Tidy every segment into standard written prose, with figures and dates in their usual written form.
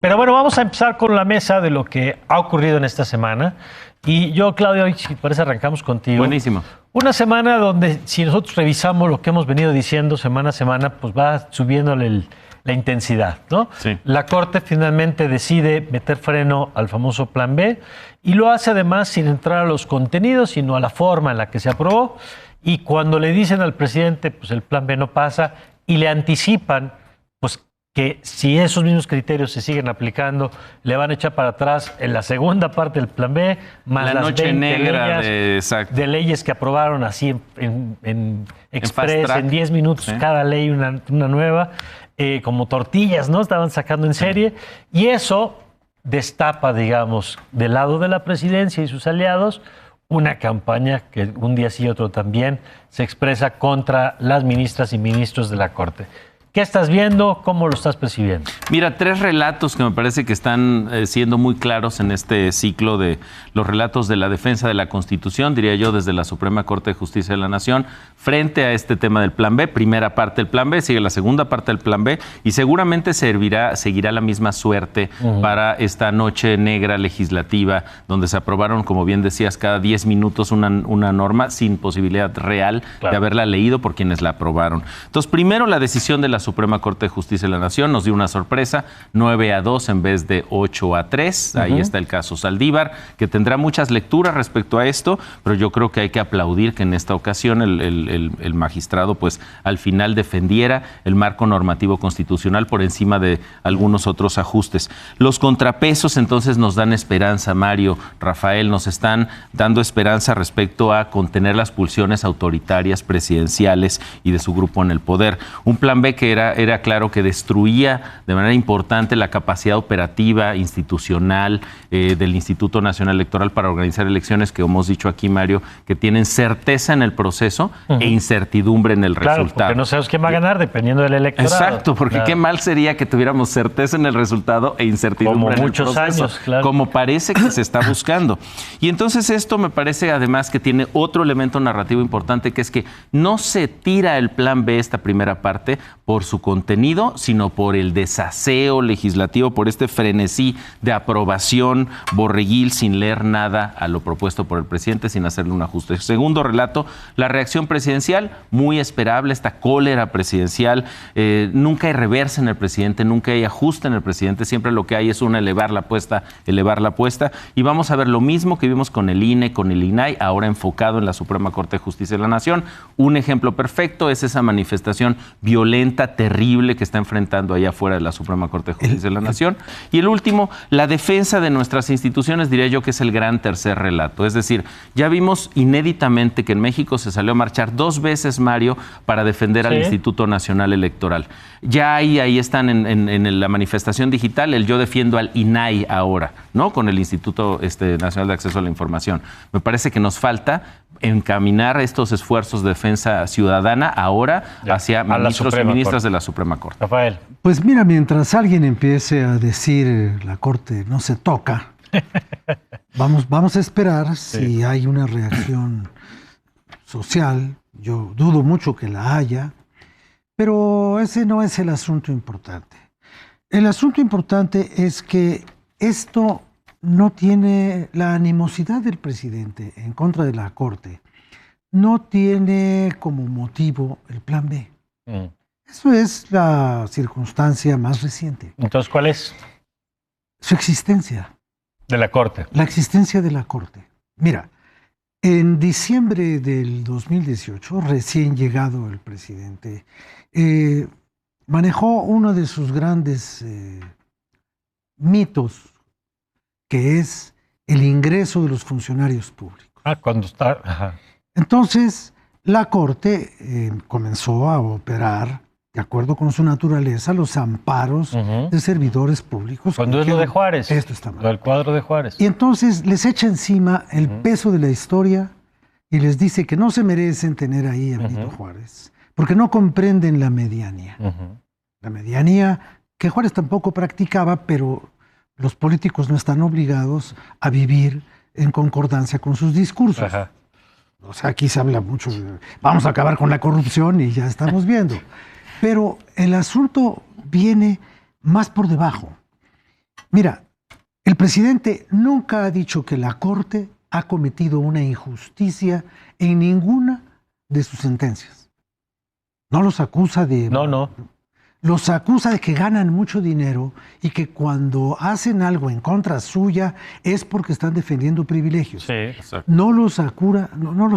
Pero bueno, vamos a empezar con la mesa de lo que ha ocurrido en esta semana. Y yo, Claudio, hoy, si te parece, arrancamos contigo. Buenísimo. Una semana donde, si nosotros revisamos lo que hemos venido diciendo semana a semana, pues va subiéndole la intensidad, ¿no? Sí. La Corte finalmente decide meter freno al famoso Plan B y lo hace además sin entrar a los contenidos, sino a la forma en la que se aprobó. Y cuando le dicen al presidente, pues el Plan B no pasa, y le anticipan, pues que si esos mismos criterios se siguen aplicando, le van a echar para atrás en la segunda parte del Plan B, más La las noche 20 negra leyes exacto. de leyes que aprobaron así en fast express, track. en 10 minutos, Sí. cada ley una nueva, como tortillas, ¿no? Estaban sacando en serie, y eso destapa, digamos, del lado de la presidencia y sus aliados, una campaña que un día sí y otro también se expresa contra las ministras y ministros de la Corte. ¿Qué estás viendo? ¿Cómo lo estás percibiendo? Mira, tres relatos que me parece que están siendo muy claros en este ciclo de los relatos de la defensa de la Constitución, diría yo, desde la Suprema Corte de Justicia de la Nación, frente a este tema del Plan B. Primera parte del Plan B, sigue la segunda parte del Plan B y seguramente seguirá la misma suerte para esta noche negra legislativa, donde se aprobaron, como bien decías, cada 10 minutos una norma sin posibilidad real de haberla leído por quienes la aprobaron. Entonces, primero, la decisión de la Suprema Corte de Justicia de la Nación nos dio una sorpresa, 9-2 en vez de 8-3. Ahí está el caso Saldívar, que tendrá muchas lecturas respecto a esto, pero yo creo que hay que aplaudir que en esta ocasión el magistrado, pues, al final defendiera el marco normativo constitucional por encima de algunos otros ajustes. Los contrapesos, entonces, nos dan esperanza, Mario, Rafael, nos están dando esperanza respecto a contener las pulsiones autoritarias presidenciales y de su grupo en el poder. Un Plan B que era claro que destruía de manera importante la capacidad operativa institucional del Instituto Nacional Electoral para organizar elecciones, que hemos dicho aquí, Mario, que tienen certeza en el proceso e incertidumbre en el resultado. Porque no sabes quién va a ganar dependiendo del electorado. Exacto, porque qué mal sería que tuviéramos certeza en el resultado e incertidumbre en el proceso. Como muchos años, claro. Como parece que se está buscando. Y entonces esto me parece además que tiene otro elemento narrativo importante, que es que no se tira el Plan B, esta primera parte, por su contenido, sino por el desaseo legislativo, por este frenesí de aprobación borreguil sin leer nada a lo propuesto por el presidente, sin hacerle un ajuste. Segundo relato, la reacción presidencial, muy esperable, esta cólera presidencial. Nunca hay reversa en el presidente, nunca hay ajuste en el presidente, siempre lo que hay es elevar la apuesta. Y vamos a ver lo mismo que vimos con el INE, con el INAI, ahora enfocado en la Suprema Corte de Justicia de la Nación. Un ejemplo perfecto es esa manifestación violenta, terrible que está enfrentando allá afuera de la Suprema Corte de Justicia de la Nación. Y el último, la defensa de nuestras instituciones, diría yo que es el gran tercer relato. Es decir, ya vimos inéditamente que en México se salió a marchar 2 veces, Mario, para defender al Instituto Nacional Electoral. Ya ahí están en la manifestación digital, el yo defiendo al INAI ahora, ¿no? Con el Instituto Nacional de Acceso a la Información. Me parece que nos falta encaminar estos esfuerzos de defensa ciudadana ahora hacia ministros y ministras de la Suprema Corte. Rafael. Pues mira, mientras alguien empiece a decir la Corte no se toca, vamos a esperar si hay una reacción social. Yo dudo mucho que la haya, pero ese no es el asunto importante. El asunto importante es que esto no tiene la animosidad del presidente en contra de la Corte, no tiene como motivo el Plan B. Eso es la circunstancia más reciente. Entonces, ¿cuál es? Su existencia. De la Corte. La existencia de la Corte. Mira, en diciembre del 2018, recién llegado el presidente, manejó uno de sus grandes mitos, que es el ingreso de los funcionarios públicos. Cuando está... Ajá. Entonces, la Corte comenzó a operar, de acuerdo con su naturaleza, los amparos de servidores públicos. Cuando es lo de Juárez. Esto está mal. Lo del cuadro de Juárez. Y entonces les echa encima el peso de la historia y les dice que no se merecen tener ahí a Benito Juárez, porque no comprenden la medianía. La medianía que Juárez tampoco practicaba, pero los políticos no están obligados a vivir en concordancia con sus discursos. Ajá. O sea, aquí se habla mucho de vamos a acabar con la corrupción y ya estamos viendo. Pero el asunto viene más por debajo. Mira, el presidente nunca ha dicho que la Corte ha cometido una injusticia en ninguna de sus sentencias. No los acusa de... No. Los acusa de que ganan mucho dinero y que cuando hacen algo en contra suya es porque están defendiendo privilegios. Sí. Exacto. No los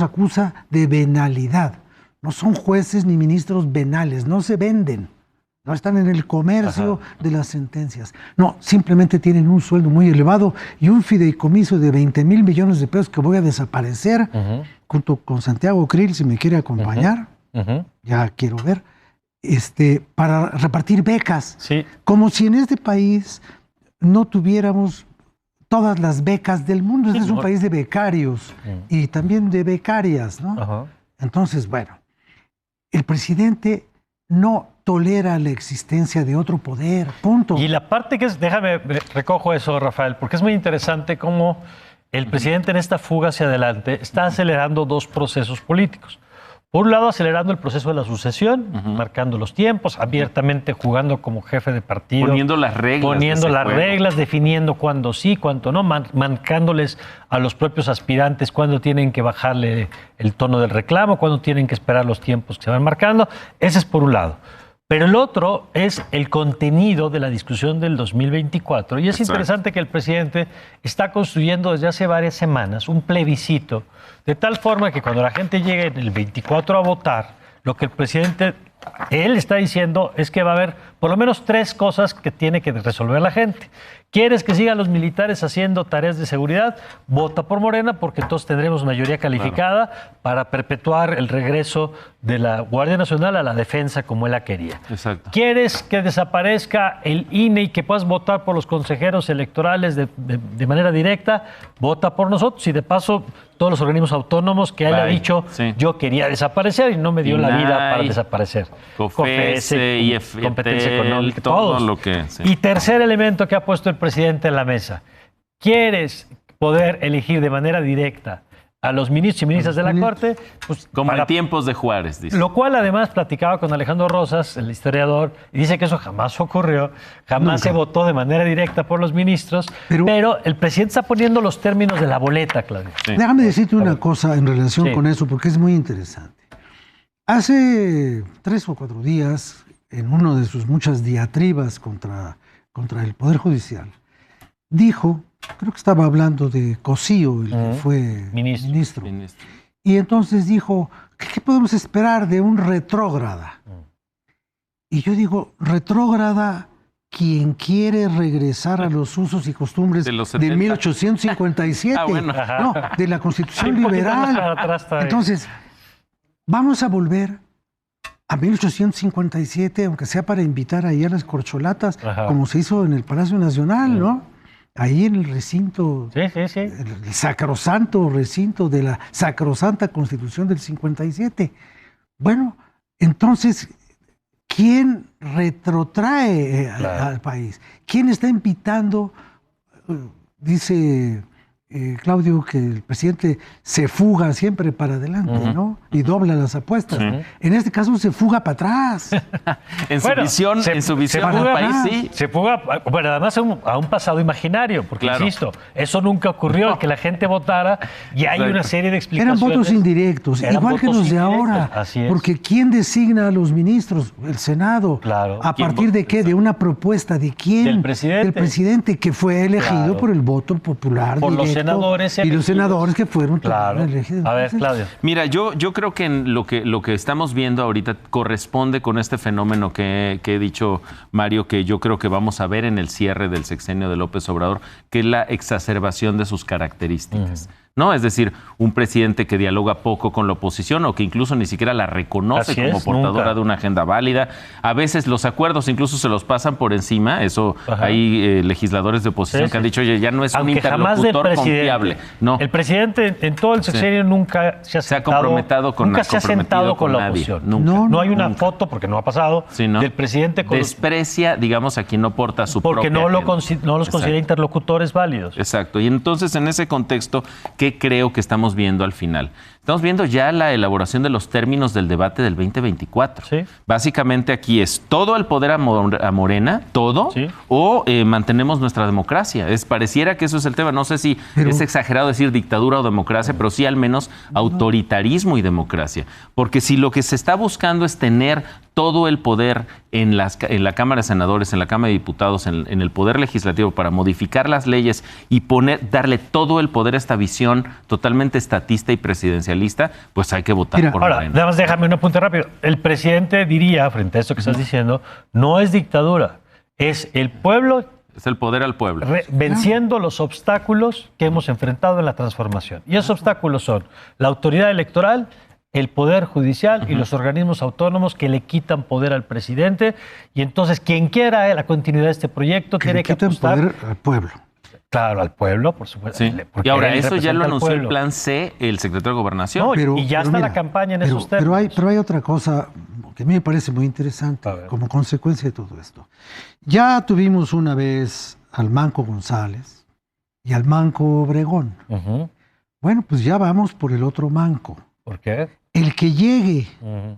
acusa de venalidad. No son jueces ni ministros venales, no se venden. No están en el comercio de las sentencias. No, simplemente tienen un sueldo muy elevado y un fideicomiso de 20,000 millones de pesos que voy a desaparecer junto con Santiago Krill, si me quiere acompañar. Ya quiero ver. Para repartir becas. Sí. Como si en este país no tuviéramos todas las becas del mundo. Este es un país de becarios y también de becarias, ¿no? Entonces, bueno, el presidente no tolera la existencia de otro poder, punto. Y la parte que es, déjame, recojo eso, Rafael, porque es muy interesante cómo el presidente en esta fuga hacia adelante está acelerando dos procesos políticos. Por un lado, acelerando el proceso de la sucesión, marcando los tiempos, abiertamente jugando como jefe de partido. Poniendo las reglas. Definiendo cuándo sí, cuándo no, marcándoles a los propios aspirantes cuándo tienen que bajarle el tono del reclamo, cuándo tienen que esperar los tiempos que se van marcando. Ese es por un lado. Pero el otro es el contenido de la discusión del 2024. Y es interesante que el presidente está construyendo desde hace varias semanas un plebiscito, de tal forma que cuando la gente llegue en el 24 a votar, lo que el presidente, él está diciendo es que va a haber por lo menos 3 cosas que tiene que resolver la gente. ¿Quieres que sigan los militares haciendo tareas de seguridad? Vota por Morena porque todos tendremos mayoría calificada para perpetuar el regreso de la Guardia Nacional a la defensa como él la quería. Exacto. ¿Quieres que desaparezca el INE y que puedas votar por los consejeros electorales de manera directa? Vota por nosotros y de paso todos los organismos autónomos que él ha dicho yo quería desaparecer y no me dio la vida para desaparecer. COFESE, IFT, competencia económica, todo todos. lo que... Y tercer elemento que ha puesto el presidente en la mesa. ¿Quieres poder elegir de manera directa a los ministros y ministras de la Corte? Pues como en tiempos de Juárez, dice. Lo cual además platicaba con Alejandro Rosas, el historiador, y dice que eso jamás ocurrió, jamás se votó de manera directa por los ministros, pero el presidente está poniendo los términos de la boleta, Claudio. Sí. Déjame decirte una cosa en relación con eso, porque es muy interesante. Hace 3 o 4 días, en una de sus muchas diatribas contra el Poder Judicial, dijo, creo que estaba hablando de Cosío, el que fue ministro. Y entonces dijo, ¿qué podemos esperar de un retrógrada? Y yo digo, retrógrada quien quiere regresar a los usos y costumbres de 1857, no, de la Constitución liberal. Entonces, vamos a volver a 1857, aunque sea para invitar ahí a las corcholatas, como se hizo en el Palacio Nacional, ¿no? Ahí en el recinto, el sacrosanto recinto de la sacrosanta Constitución del 57. Bueno, entonces, ¿quién retrotrae al país? ¿Quién está invitando? Dice Claudio que el presidente se fuga siempre para adelante, ¿no? Y dobla las apuestas. En este caso se fuga para atrás. En su visión del país, sí. Se fuga, bueno, además a un pasado imaginario, porque insisto, eso nunca ocurrió, que la gente votara y hay una serie de explicaciones. Eran votos indirectos, igual que los de ahora. Así es. Porque ¿quién designa a los ministros? El Senado. Claro. ¿A partir de qué? De una propuesta de quién? Del presidente. Del presidente, que fue elegido por el voto popular por directo. Los senadores y los senadores que fueron elegidos. A ver, Claudio. Mira, yo creo que en lo que estamos viendo ahorita corresponde con este fenómeno que he dicho, Mario, que yo creo que vamos a ver en el cierre del sexenio de López Obrador, que es la exacerbación de sus características. ¿No? Es decir, un presidente que dialoga poco con la oposición o que incluso ni siquiera la reconoce como portadora de una agenda válida. A veces los acuerdos incluso se los pasan por encima. Eso hay legisladores de oposición que han dicho, oye, ya no es un interlocutor confiable. No. El presidente en todo el sexenio nunca se ha comprometido con la oposición. No hay una foto, porque no ha pasado, del presidente con desprecia, digamos, a quien no porta su propia agenda. Porque no los considera interlocutores válidos. Exacto. Y entonces, en ese contexto, ¿qué creo que estamos viendo al final? Estamos viendo ya la elaboración de los términos del debate del 2024. Sí. Básicamente aquí es todo el poder a Morena, todo, Sí. o mantenemos nuestra democracia. Pareciera que eso es el tema. No sé si es exagerado decir dictadura o democracia, pero sí al menos autoritarismo y democracia. Porque si lo que se está buscando es tener todo el poder en la Cámara de Senadores, en la Cámara de Diputados, en el Poder Legislativo para modificar las leyes y darle todo el poder a esta visión totalmente estatista y presidencialista, pues hay que votar por Ahora, Morena. nada más déjame un apunte rápido. El presidente diría, frente a esto que estás diciendo, no es dictadura, es el pueblo Es el poder al pueblo. venciendo los obstáculos que hemos enfrentado en la transformación. Y esos obstáculos son la autoridad electoral, el poder judicial y los organismos autónomos que le quitan poder al presidente. Y entonces quien quiera la continuidad de este proyecto tiene que apostar poder al pueblo. Claro, al pueblo, por supuesto. Sí. Porque Y ahora, él eso ya lo representa al anunció el pueblo. plan C, el secretario de Gobernación. No, y ya está la campaña en esos pero términos. hay otra cosa que a mí me parece muy interesante A ver. como consecuencia de todo esto. Ya tuvimos una vez al Manco González y al Manco Obregón. Ujú. Bueno, pues ya vamos por el otro Manco. ¿Por qué? El que llegue, Ujú.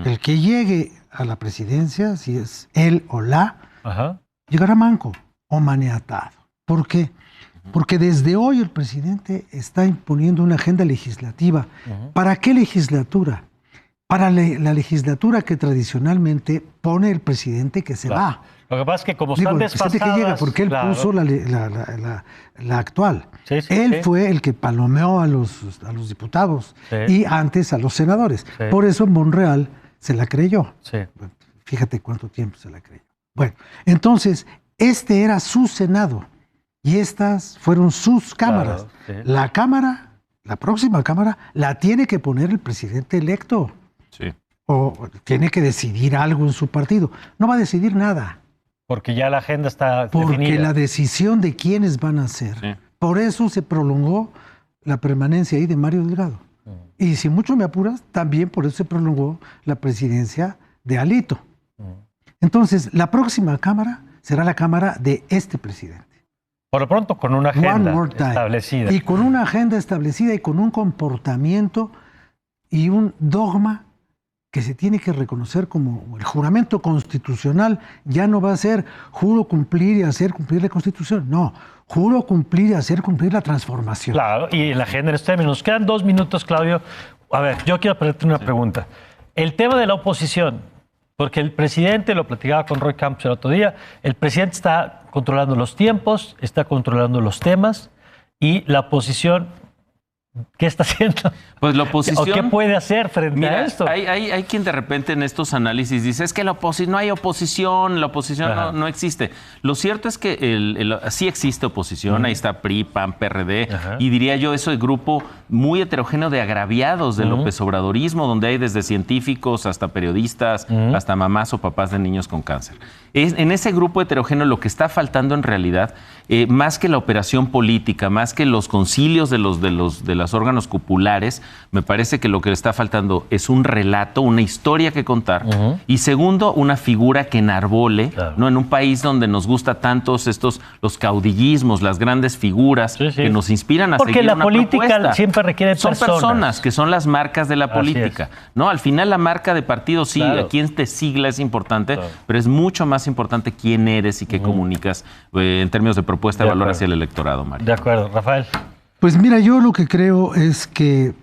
el que llegue a la presidencia, si es él o la, Ajá. llegará manco o maniatado. ¿Por qué? Porque desde hoy el presidente está imponiendo una agenda legislativa. Ujú. ¿Para qué legislatura? Para la legislatura que tradicionalmente pone el presidente que se Claro. va. Lo que pasa es que como Digo, están el presidente desfasadas... que llega, porque él claro. puso la actual. Sí, sí, Él sí. fue el que palomeó a los diputados Sí. y antes a los senadores. Sí. Por eso Monreal se la creyó. Sí. Fíjate cuánto tiempo se la creyó. Bueno, entonces, este era su Senado y estas fueron sus cámaras. Claro, sí. La Cámara, la próxima Cámara, la tiene que poner el presidente electo Sí. o tiene que decidir algo en su partido. No va a decidir nada, Porque ya la agenda está porque definida. la decisión de quiénes van a ser. Sí. Por eso se prolongó la permanencia ahí de Mario Delgado. Y si mucho me apuras, también por eso se prolongó la presidencia de Alito. Entonces, la próxima Cámara será la Cámara de este presidente. Por lo pronto, con una One agenda more time. establecida. Y con una agenda establecida y con un comportamiento y un dogma que se tiene que reconocer como el juramento constitucional. Ya no va a ser juro cumplir y hacer cumplir la Constitución. No, juro cumplir y hacer cumplir la transformación. Claro, y en la agenda en estos términos. Nos quedan 2 minutos, Claudio. A ver, yo quiero hacerte una pregunta. El tema de la oposición, porque el presidente, lo platicaba con Roy Campos el otro día, el presidente está controlando los tiempos, está controlando los temas, y la oposición, ¿qué está haciendo? Pues la oposición... ¿O qué puede hacer frente Mira, a esto? hay quien de repente en estos análisis dice, es que no hay oposición, la oposición no existe. Lo cierto es que sí existe oposición, ahí está PRI, PAN, PRD, y diría yo eso de grupo muy heterogéneo de agraviados del López Obradorismo, donde hay desde científicos hasta periodistas, hasta mamás o papás de niños con cáncer. En ese grupo heterogéneo lo que está faltando en realidad, más que la operación política, más que los concilios de los órganos cupulares, me parece que lo que le está faltando es un relato, una historia que contar, y segundo, una figura que enarbole, ¿no? En un país donde nos gusta tantos los caudillismos, las grandes figuras que nos inspiran a Porque seguir la una política propuesta. siempre requiere Son personas que son las marcas de la Así política, ¿no? Al final la marca de partido sí, Claro. quién te sigla es importante, Claro. pero es mucho más importante quién eres y qué comunicas en términos de propuesta de valor acuerdo. hacia el electorado, Mario. De acuerdo, Rafael. Pues mira, yo lo que creo es que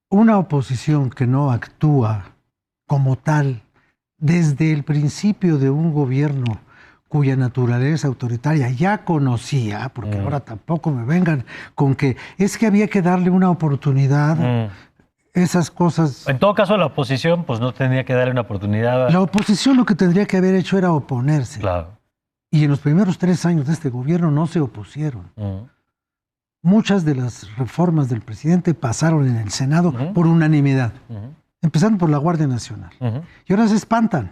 una oposición que no actúa como tal desde el principio de un gobierno cuya naturaleza autoritaria ya conocía, porque ahora tampoco me vengan con que es que había que darle una oportunidad, esas cosas. En todo caso, la oposición pues no tendría que darle una oportunidad. La oposición lo que tendría que haber hecho era oponerse. Claro. Y en los primeros 3 años de este gobierno no se opusieron. Muchas de las reformas del presidente pasaron en el Senado por unanimidad, empezando por la Guardia Nacional. Y ahora se espantan.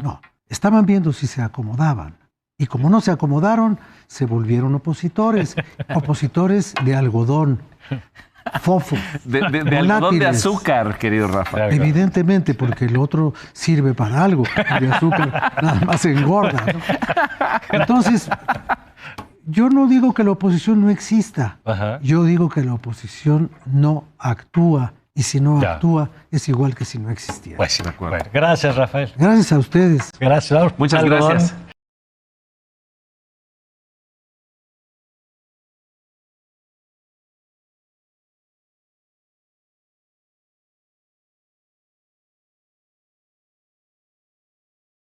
No, estaban viendo si se acomodaban. Y como no se acomodaron, se volvieron opositores. Opositores de algodón, fofo, De algodón de volátiles. azúcar, querido Rafa. Evidentemente, porque el otro sirve para algo. El de azúcar nada más engorda, ¿no? Entonces, yo no digo que la oposición no exista. Ajá. Yo digo que la oposición no actúa. Y si no Ya. actúa, es igual que si no existiera. Pues, De acuerdo. bueno, gracias, Rafael. Gracias a ustedes. Gracias. Muchas Algodón. gracias.